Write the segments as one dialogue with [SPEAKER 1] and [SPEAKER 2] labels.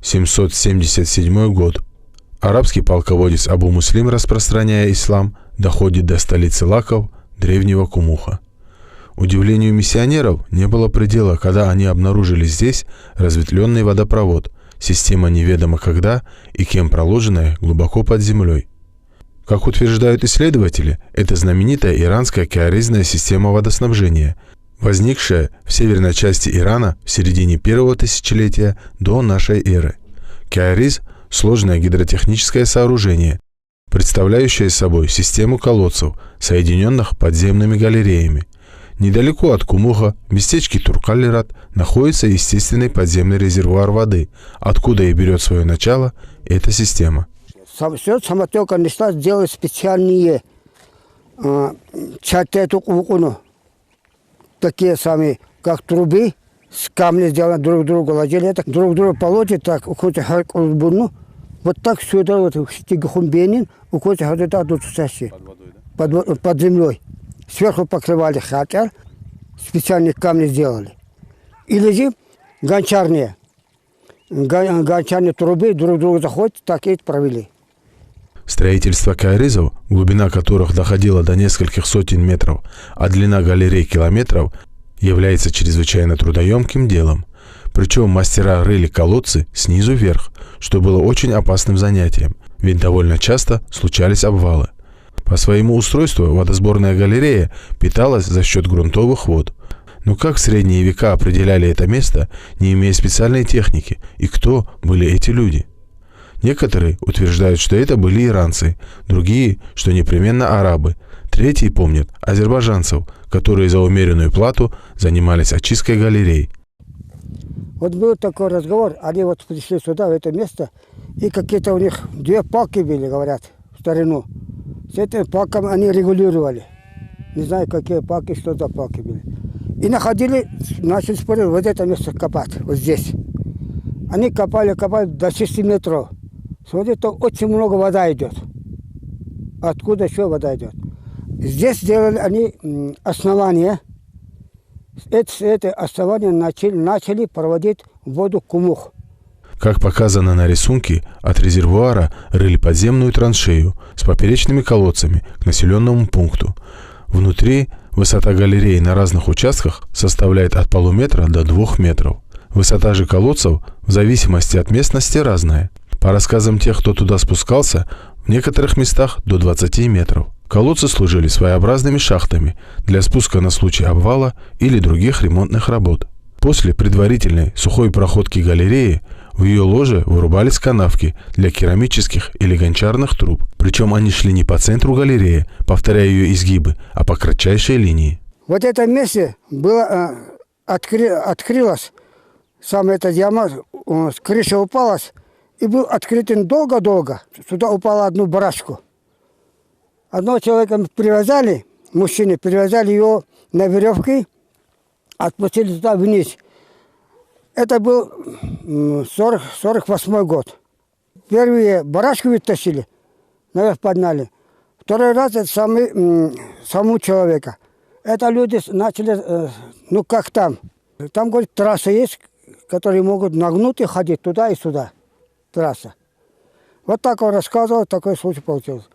[SPEAKER 1] 777 год. Арабский полководец Абу Муслим, распространяя ислам, доходит до столицы Лаков, древнего Кумуха. Удивлению миссионеров не было предела, когда они обнаружили здесь разветвленный водопровод, система неведомо когда и кем проложенная глубоко под землей. Как утверждают исследователи, это знаменитая иранская киаризная система водоснабжения, возникшая в северной части Ирана в середине первого тысячелетия до нашей эры. Киариз – сложное гидротехническое сооружение, представляющее собой систему колодцев, соединенных подземными галереями. Недалеко от Кумуха, в местечке Туркаллерат, находится естественный подземный резервуар воды, откуда и берет свое начало эта система.
[SPEAKER 2] Все самотека места сделать специальные такие сами, как трубы, с камня сделаны, друг другу ложили, это друг друга полотит, так, уходит вот так сюда, вот, стигахумбенин, уходит под землей. Сверху покрывали хатер, специальные камни сделали. Или же гончарные трубы друг другу заходят, так и провели.
[SPEAKER 1] Строительство киаризов, глубина которых доходила до нескольких сотен метров, а длина галерей километров, является чрезвычайно трудоемким делом. Причем мастера рыли колодцы снизу вверх, что было очень опасным занятием, ведь довольно часто случались обвалы. По своему устройству водосборная галерея питалась за счет грунтовых вод. Но как в средние века определяли это место, не имея специальной техники, и кто были эти люди? Некоторые утверждают, что это были иранцы, другие, что непременно арабы, третьи помнят азербайджанцев, которые за умеренную плату занимались очисткой галерей.
[SPEAKER 2] Вот был такой разговор, они вот пришли сюда, в это место, и какие-то у них две палки были, говорят, в старину. С этими палками они регулировали. Не знаю, какие палки, что за палки были. И находили, начали спорить, вот это место копать, вот здесь. Они копали до 6 метров. Смотрите, там очень много вода идет. Откуда еще вода идет? Здесь сделали они основание. Это основание начали проводить воду Кумух.
[SPEAKER 1] Как показано на рисунке, от резервуара рыли подземную траншею с поперечными колодцами к населенному пункту. Внутри высота галереи на разных участках составляет от полуметра до 2 метров. Высота же колодцев в зависимости от местности разная. По рассказам тех, кто туда спускался, в некоторых местах до 20 метров. Колодцы служили своеобразными шахтами для спуска на случай обвала или других ремонтных работ. После предварительной сухой проходки галереи в ее ложе вырубались канавки для керамических или гончарных труб. Причем они шли не по центру галереи, повторяя ее изгибы, а по кратчайшей линии.
[SPEAKER 2] Вот в этом месте было, открылась сама эта яма, крыша упалась, и был открыт долго-долго. Сюда упала одну барашку. Одного человека привязали, мужчины привязали его на веревке, отпустили туда вниз. Это был 48 год. Первые барашку вытащили, наверх подняли. Второй раз это саму человека. Это люди начали, ну как там. Там, говорит, трасса есть, которые могут нагнуть и ходить туда и сюда. Трасса. Вот так он рассказывал, такой случай получился.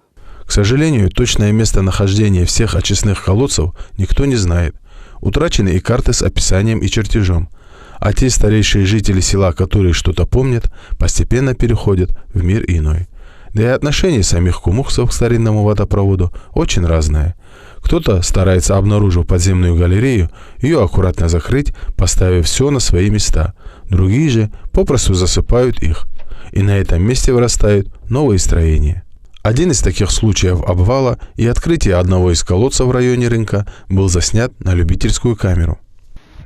[SPEAKER 1] К сожалению, точное местонахождение всех очистных колодцев никто не знает. Утрачены и карты с описанием и чертежом. А те старейшие жители села, которые что-то помнят, постепенно переходят в мир иной. Да и отношение самих кумухцев к старинному водопроводу очень разное. Кто-то старается, обнаружив подземную галерею, ее аккуратно закрыть, поставив все на свои места. Другие же попросту засыпают их. И на этом месте вырастают новые строения. Один из таких случаев обвала и открытия одного из колодцев в районе рынка был заснят на любительскую камеру.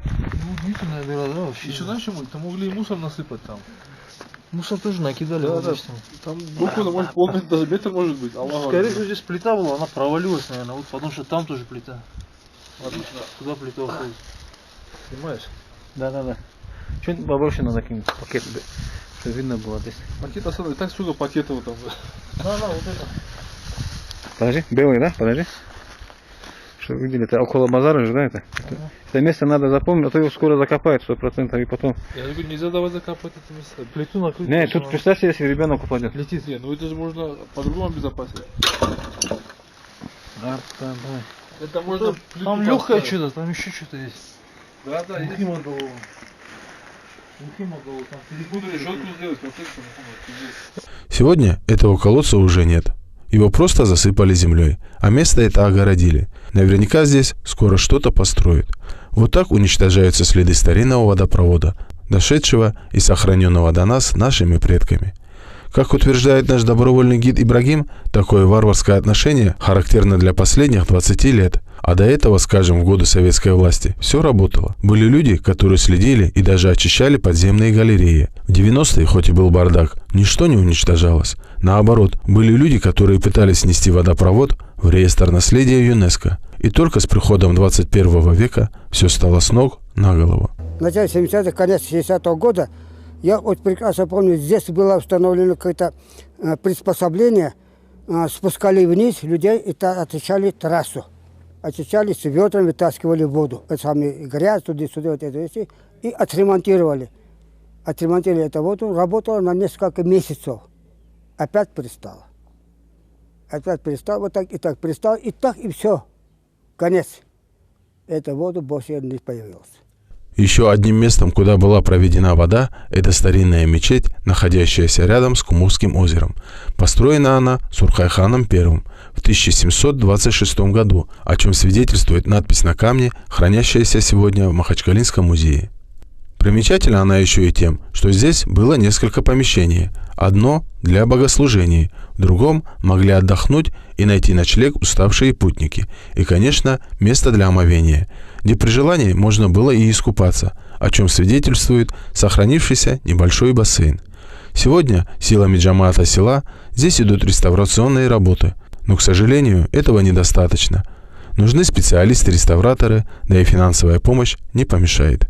[SPEAKER 3] Удивительное дело, да, вообще. Еще знаешь, там могли и мусор насыпать там. Мусор тоже накидали. Да, да. Там буквально, может, полметра, даже метр может быть. Скорее всего, здесь плита была, она провалилась, наверное, вот, потому что там тоже плита. Отлично. Туда плита уходит. Понимаешь? Да, да, да. Что-нибудь побольше надо кинуть, пакет, чтобы видно было здесь. Пакет особенно, так сколько пакетов там. Да, да, вот это. Подожди, белый, да? Подожди.
[SPEAKER 4] что вы видели, это около базара же, да, это? Это место надо запомнить, а то его скоро закопают 100%, и потом...
[SPEAKER 3] Я говорю, нельзя давать закапать это место. Плиту накрыть.
[SPEAKER 4] Не, тут представьте, если ребенок упадет.
[SPEAKER 3] Летит. Не, ну это же можно по-другому обезопасить. Это можно плиту
[SPEAKER 5] Там легкое
[SPEAKER 3] поставить.
[SPEAKER 5] что-то, там еще что-то есть.
[SPEAKER 3] Да, да, есть.
[SPEAKER 5] Мухимагово.
[SPEAKER 3] Там перепутали, желтую сделать,
[SPEAKER 1] Сегодня этого колодца уже нет. Его просто засыпали землей, а место это огородили. Наверняка здесь скоро что-то построят. Вот так уничтожаются следы старинного водопровода, дошедшего и сохраненного до нас нашими предками. Как утверждает наш добровольный гид Ибрагим, такое варварское отношение характерно для последних 20 лет. А до этого, скажем, в годы советской власти, все работало. Были люди, которые следили и даже очищали подземные галереи. В 90-е, хоть и был бардак, ничто не уничтожалось. Наоборот, были люди, которые пытались снести водопровод в реестр наследия ЮНЕСКО. И только с приходом 21 века все стало с ног на голову.
[SPEAKER 2] В начале 70-х, конец 60-го года, я вот прекрасно помню, здесь было установлено какое-то приспособление, спускали вниз людей и очищали трассу. Очищали, с ведром вытаскивали воду. Это сами грязь, туда-сюда, вот это вещи, и отремонтировали. Отремонтировали эту воду, работало на несколько месяцев. Опять перестало. Опять перестало, вот так перестало, и так, и все. Конец. Эта вода больше не появилась.
[SPEAKER 1] Еще одним местом, куда была проведена вода, это старинная мечеть, находящаяся рядом с Кумухским озером. Построена она Сурхайханом I в 1726 году, о чем свидетельствует надпись на камне, хранящаяся сегодня в Махачкалинском музее. Примечательна она еще и тем, что здесь было несколько помещений. Одно для богослужений, в другом могли отдохнуть и найти ночлег уставшие путники. И, конечно, место для омовения, где при желании можно было и искупаться, о чем свидетельствует сохранившийся небольшой бассейн. Сегодня силами джамаата села здесь идут реставрационные работы, но, к сожалению, этого недостаточно. Нужны специалисты-реставраторы, да и финансовая помощь не помешает.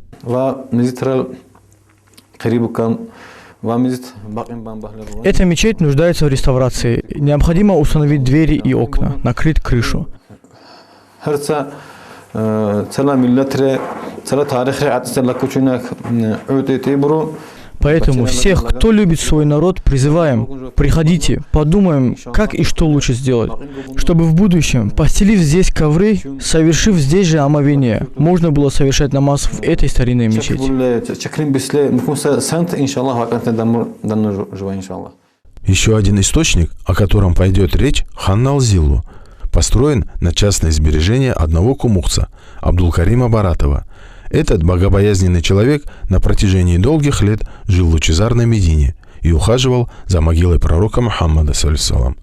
[SPEAKER 5] Эта мечеть нуждается в реставрации. Необходимо установить двери и окна, накрыть крышу. Поэтому всех, кто любит свой народ, призываем, приходите, подумаем, как и что лучше сделать, чтобы в будущем, постелив здесь ковры, совершив здесь же омовение, можно было совершать намаз в этой старинной мечети.
[SPEAKER 1] Еще один источник, о котором пойдет речь, хан Алзиллу, построен на частное сбережение одного кумухца, Абдулкарима Баратова. Этот богобоязненный человек на протяжении долгих лет жил в лучезарной Медине и ухаживал за могилой пророка Мухаммада, саллиллаху.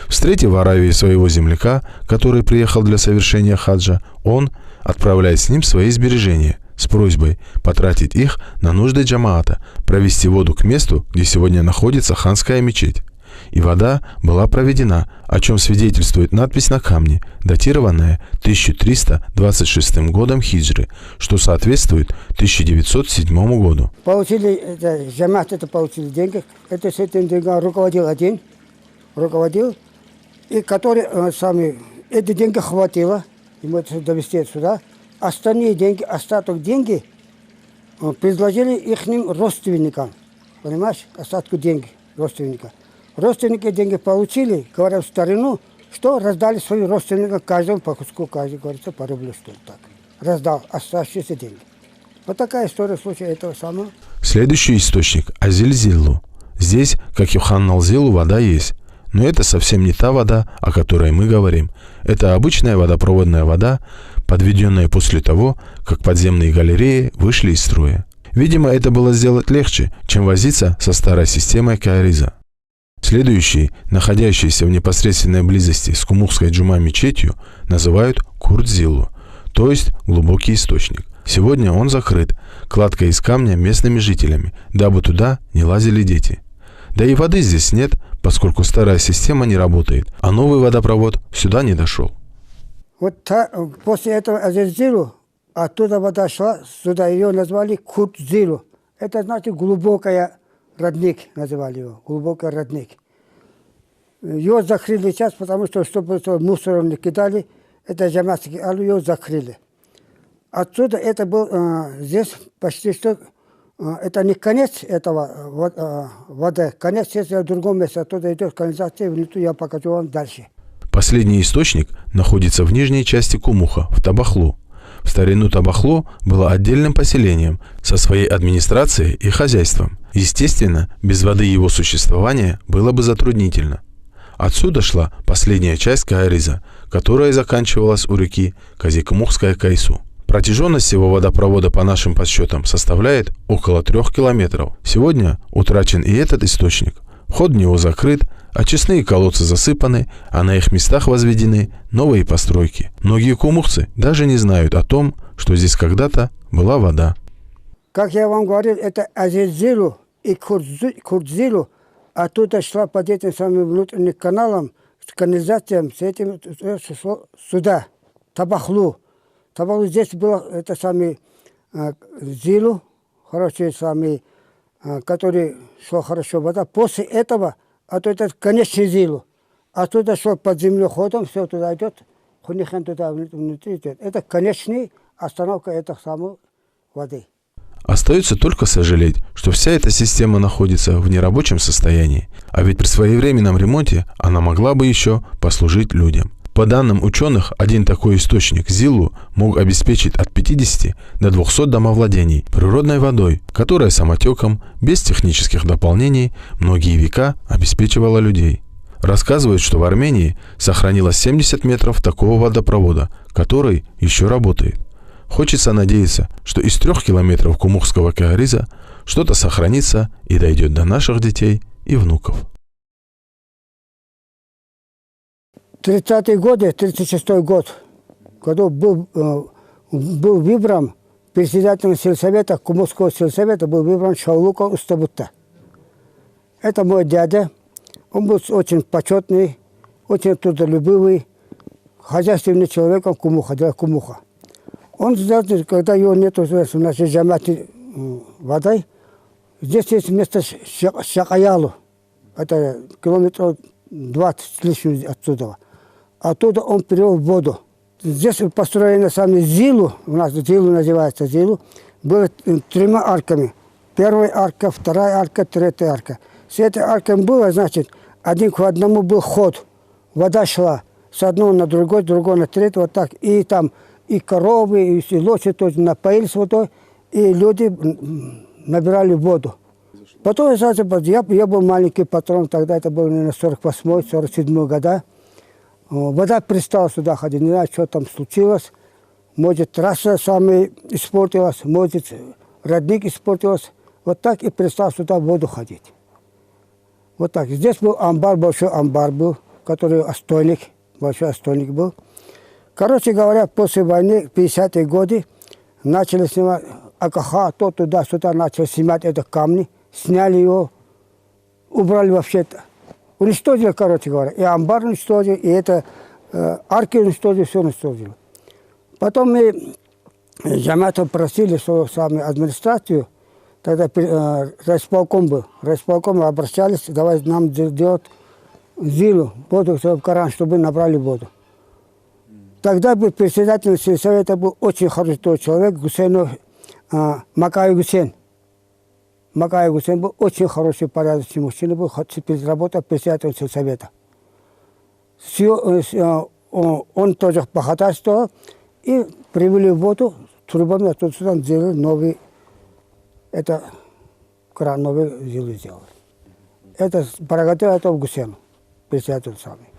[SPEAKER 1] Встретив в Аравии своего земляка, который приехал для совершения хаджа, он отправляет с ним свои сбережения с просьбой потратить их на нужды джамаата, провести воду к месту, где сегодня находится ханская мечеть. И вода была проведена, о чем свидетельствует надпись на камне, датированная 1326 годом хиджры, что соответствует 1907 году.
[SPEAKER 2] Получили, джамаат это получили деньги, это с этим деньгами руководил один, и который сами, эти деньги хватило, ему это довести сюда, остальные деньги, остаток деньги предложили их родственникам, понимаешь, остатку деньги родственникам. Родственники деньги получили, говорят, в старину, что раздали своим родственникам, каждому по куску, каждый, говорится, по рублю, что ли, так. Раздал оставшиеся деньги. Вот такая история в случае этого самого.
[SPEAKER 1] Следующий источник – Азильзиллу. Здесь, как и в хан Алзиллу, вода есть. Но это совсем не та вода, о которой мы говорим. Это обычная водопроводная вода, подведенная после того, как подземные галереи вышли из строя. Видимо, это было сделать легче, чем возиться со старой системой Кайриза. Следующий, находящийся в непосредственной близости с Кумухской джума мечетью, называют Курдзиллу, то есть глубокий источник. Сегодня он закрыт, кладкой из камня местными жителями, дабы туда не лазили дети. Да и воды здесь нет, поскольку старая система не работает, а новый водопровод сюда не дошел.
[SPEAKER 2] Вот после этого Азильзиллу, оттуда вода шла, сюда ее назвали Курдзиллу. Это значит глубокая родник, называли его, глубокий родник. Его закрыли сейчас, потому что, чтобы мусором не кидали, это Джаматский Алу, ее закрыли. Отсюда это был, здесь почти что, это не конец этого воды, конец это в другом месте, оттуда идет канализация, внутри я покажу вам дальше.
[SPEAKER 1] Последний источник находится в нижней части Кумуха, в Табахлу. В старину Табахло было отдельным поселением со своей администрацией и хозяйством. Естественно, без воды его существования было бы затруднительно. Отсюда шла последняя часть Каариза, которая заканчивалась у реки Казикмухская Кайсу. Протяженность всего водопровода по нашим подсчетам составляет около 3 километров. Сегодня утрачен и этот источник. Вход в него закрыт, очистные колодцы засыпаны, а на их местах возведены новые постройки. Многие кумухцы даже не знают о том, что здесь когда-то была вода.
[SPEAKER 2] Как я вам говорил, это Азизилу и Курдзилу, оттуда шла под этим самым внутренним каналом, с канализацией, с этим сюда, Табахлу. Табахлу здесь было это самый Зилу, хороший самый, который шел хорошо вода. После этого, это конечный Зилу. Оттуда шел под землеходом, все туда идет, Хунихан туда внутри идет. Это конечная остановка этой самой воды.
[SPEAKER 1] Остается только сожалеть, что вся эта система находится в нерабочем состоянии, а ведь при своевременном ремонте она могла бы еще послужить людям. По данным ученых, один такой источник Зилу мог обеспечить от 50 до 200 домовладений природной водой, которая самотеком, без технических дополнений, многие века обеспечивала людей. Рассказывают, что в Армении сохранилось 70 метров такого водопровода, который еще работает. Хочется надеяться, что из 3 километров Кумухского Каариза что-то сохранится и дойдет до наших детей и внуков.
[SPEAKER 2] 30-е годы, 36-й год, когда был выбран председателем сельсовета, Кумухского сельсовета, был выбран Шаулука Устабутта. Это мой дядя. Он был очень почетный, очень трудолюбивый, хозяйственный человек, для Кумуха. Он, когда его нет в нашей джамате водой, здесь есть место Шакаялу, это километров 20 с лишним отсюда. Оттуда он привел воду. Здесь построено сами Зилу, у нас Зилу называется Зилу, было 3 арками. Первая арка, вторая арка, третья арка. С этой аркой было, значит, один к одному был ход. Вода шла с одного на другой, другой на третий, вот так. И там и коровы, и лошади тоже напоились водой, и люди набирали воду. Потом я был маленький патрон, тогда это было, наверное, 48-47 года. Вода перестала сюда ходить, не знаю, что там случилось. Может, трасса самая испортилась, может, родник испортилась. Вот так и перестал сюда воду ходить. Вот так. Здесь был амбар, большой амбар был, который остойник, большой остойник был. Короче говоря, после войны, 50-е годы, начали снимать АКХ, то туда-сюда начали снимать это камни, сняли его, убрали вообще-то. Уничтожили, короче говоря. И амбар уничтожили, и это арки уничтожили, все уничтожили. Потом мы джаматом просили свою самую администрацию, тогда райисполком был. Райисполком обращались, давай нам делать Зилу, воду в Коран, чтобы набрали воду. Тогда был председатель сельсовета, был очень хороший человек, Гусейнов, Макай Гусейн. Макай Гусейн был очень хороший, порядочный мужчина, был, работал председателем сельсовета. Он тоже походатайствовал, и привели воду трубами, оттуда сюда сделали новый, это кран, новый Зилу сделали. Это благодаря этому Гусейну, председатель самый.